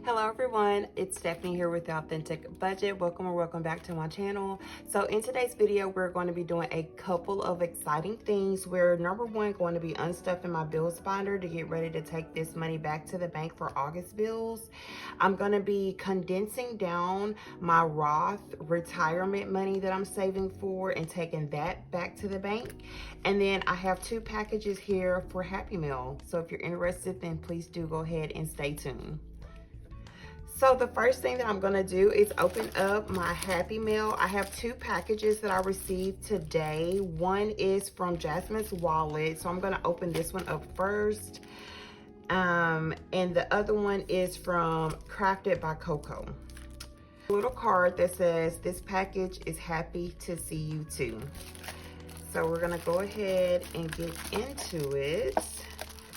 Hello everyone, it's Stephanie here with the Authentic Budget. Welcome or welcome back to my channel. So in today's video, we're going to be doing a couple of exciting things. We're number one going to be unstuffing my bills binder to get ready to take this money back to the bank for August bills. I'm going to be condensing down my Roth retirement money that I'm saving for and taking that back to the bank. And then I have two packages here for Happy Meal. So if you're interested, then please do go ahead and stay tuned. So the first thing that I'm gonna do is open up my Happy Meal. I have two packages that I received today. One is from Jasmine's wallet, so I'm gonna open this one up first. And the other one is from Krafted by KoKo. A little card that says, "This package is happy to see you too." So we're gonna go ahead and get into it.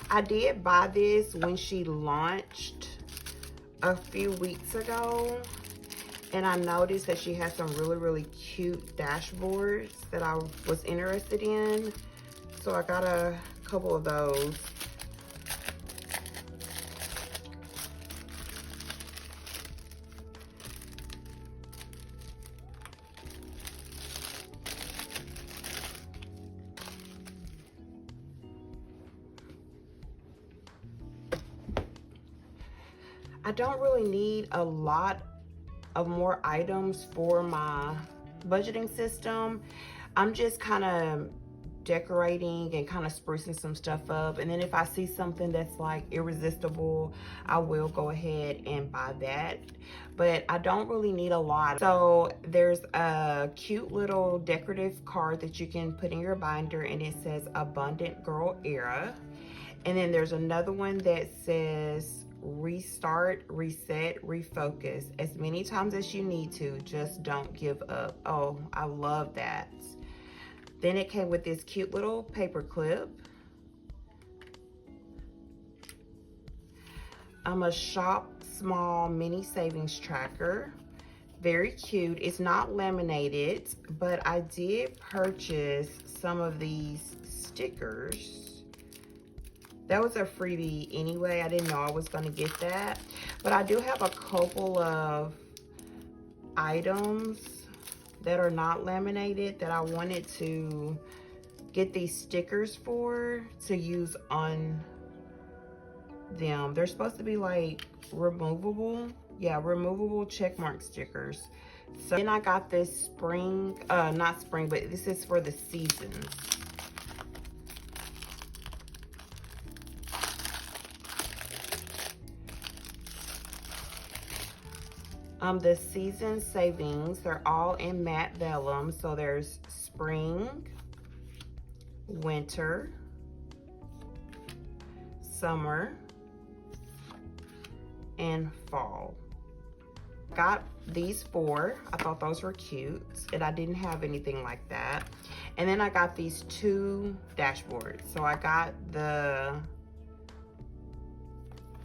I did buy this when she launched a few weeks ago, and I noticed that she has some really cute dashboards that I was interested in, so I got a couple of those. I don't really need a lot of more items for my budgeting system. I'm just kind of decorating and kind of sprucing some stuff up. And then if I see something that's like irresistible, I will go ahead and buy that. But I don't really need a lot. So there's a cute little decorative card that you can put in your binder, and it says Abundant Girl Era. And then there's another one that says restart, reset, refocus. As many times as you need to, just don't give up. Oh, I love that. Then it came with this cute little paper clip. A shop small mini savings tracker. Very cute. It's not laminated, but I did purchase some of these stickers. That was a freebie anyway. I didn't know I was gonna get that. But I do have a couple of items that are not laminated that I wanted to get these stickers for to use on them. They're supposed to be like removable. Yeah, removable checkmark stickers. So then I got this spring, not spring, but this is for the seasons. The season savings, they're all in matte vellum. So there's spring, winter, summer, and fall. Got these four. I thought those were cute, and I didn't have anything like that. And then I got these two dashboards. So I got the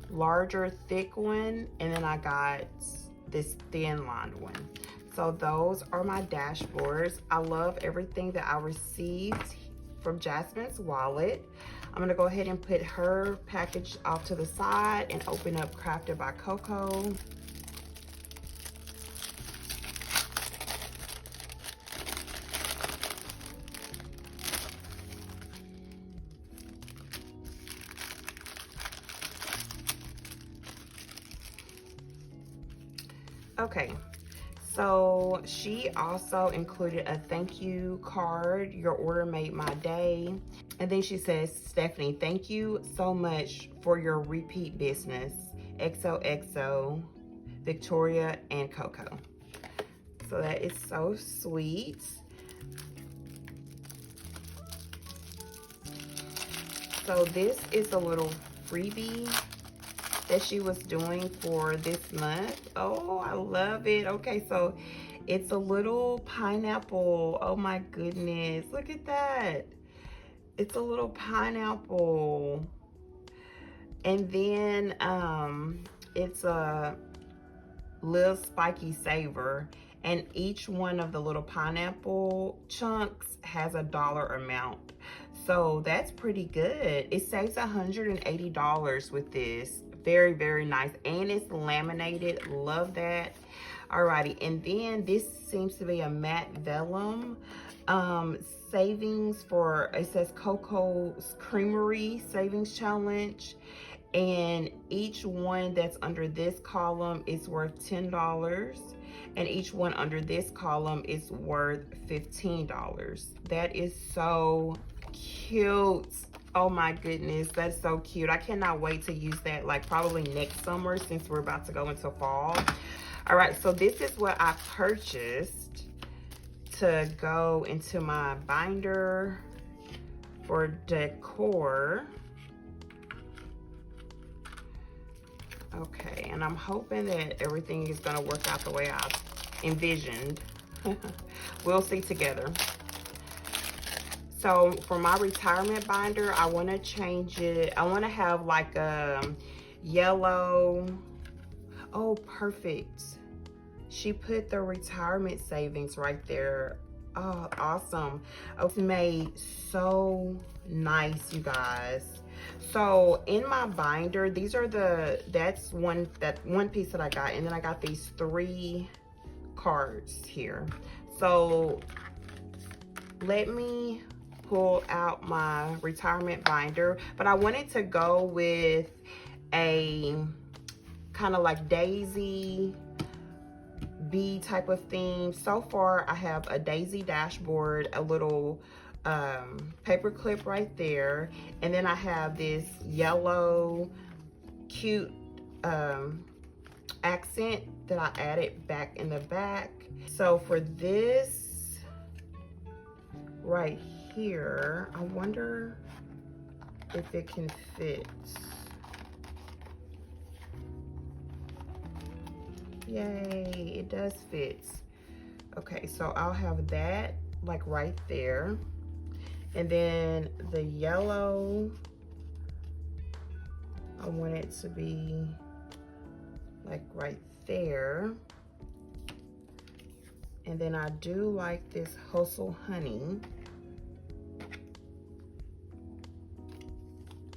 larger thick one, and then I got this thin lined one. So those are my dashboards. I love everything that I received from Jasmine's wallet. I'm gonna go ahead and put her package off to the side and open up Krafted by KoKo. Okay, so she also included a thank you card. Your order made my day. And then she says, "Stephanie, thank you so much for your repeat business. XOXO, Victoria and KoKo." So that is so sweet. So this is a little freebie that she was doing for this month. Oh, I love it. Okay, so it's a little pineapple. Oh my goodness, look at that. It's a little pineapple. And then it's a little spiky savor, and each one of the little pineapple chunks has a dollar amount. So that's pretty good. It saves $180 with this Very, very nice. And it's laminated. Love that. Alrighty, and then this seems to be a matte vellum savings for, it says KoKo's Creamery Savings Challenge. And each one that's under this column is worth $10. And each one under this column is worth $15. That is so cute. Oh my goodness, that's so cute. I cannot wait to use that, like probably next summer, since we're about to go into fall. All right, so this is what I purchased to go into my binder for decor. Okay, and I'm hoping that everything is gonna work out the way I envisioned. We'll see together. So for my retirement binder, I wanna change it. I wanna have like a yellow. Oh, perfect. She put the retirement savings right there. Oh, awesome. It's made so nice, you guys. So in my binder, these are that's one piece that I got, and then I got these 3 cards here. So let me pull out my retirement binder, but I wanted to go with a kind of like daisy bee type of theme. So far I have a daisy dashboard, a little paper clip right there, and then I have this yellow cute accent that I added back in the back. So for this right here, I wonder if it can fit. Yay, it does fit. Okay, so I'll have that like right there. And then the yellow, I want it to be like right there. And then I do like this Hustle Honey.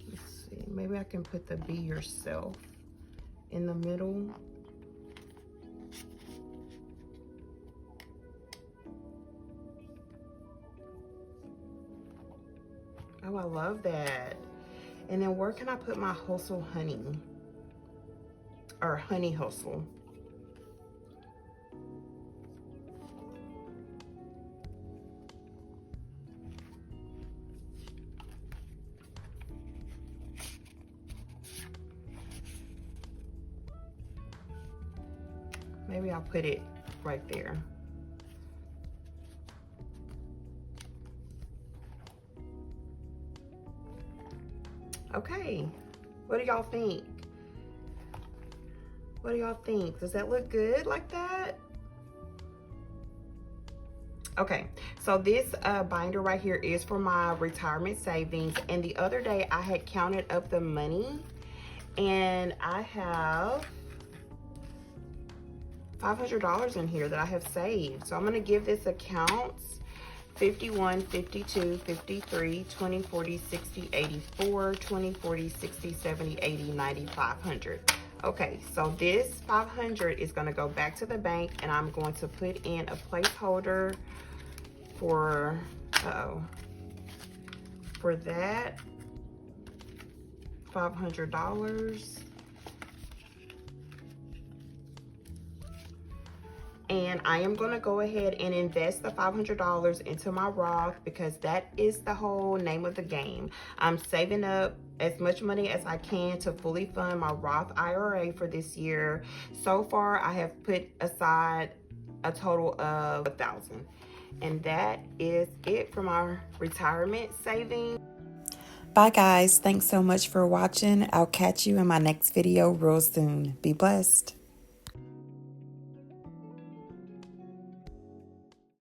Let's see, maybe I can put the Be Yourself in the middle. Oh, I love that. And then where can I put my Hustle Honey? Or Honey Hustle? Maybe I'll put it right there. Okay, what do y'all think? What do y'all think? Does that look good like that? Okay, so this binder right here is for my retirement savings. And the other day I had counted up the money, and I have $500 in here that I have saved. So I'm gonna give this account 51, 52, 53, 20, 40, 60, 84, 20, 40, 60, 70, 80, 90, 500. Okay, so this 500 is gonna go back to the bank, and I'm going to put in a placeholder for, for that $500. And I am going to go ahead and invest the $500 into my Roth, because that is the whole name of the game. I'm saving up as much money as I can to fully fund my Roth IRA for this year. So far, I have put aside a total of $1,000. And that is it for my retirement savings. Bye guys. Thanks so much for watching. I'll catch you in my next video real soon. Be blessed.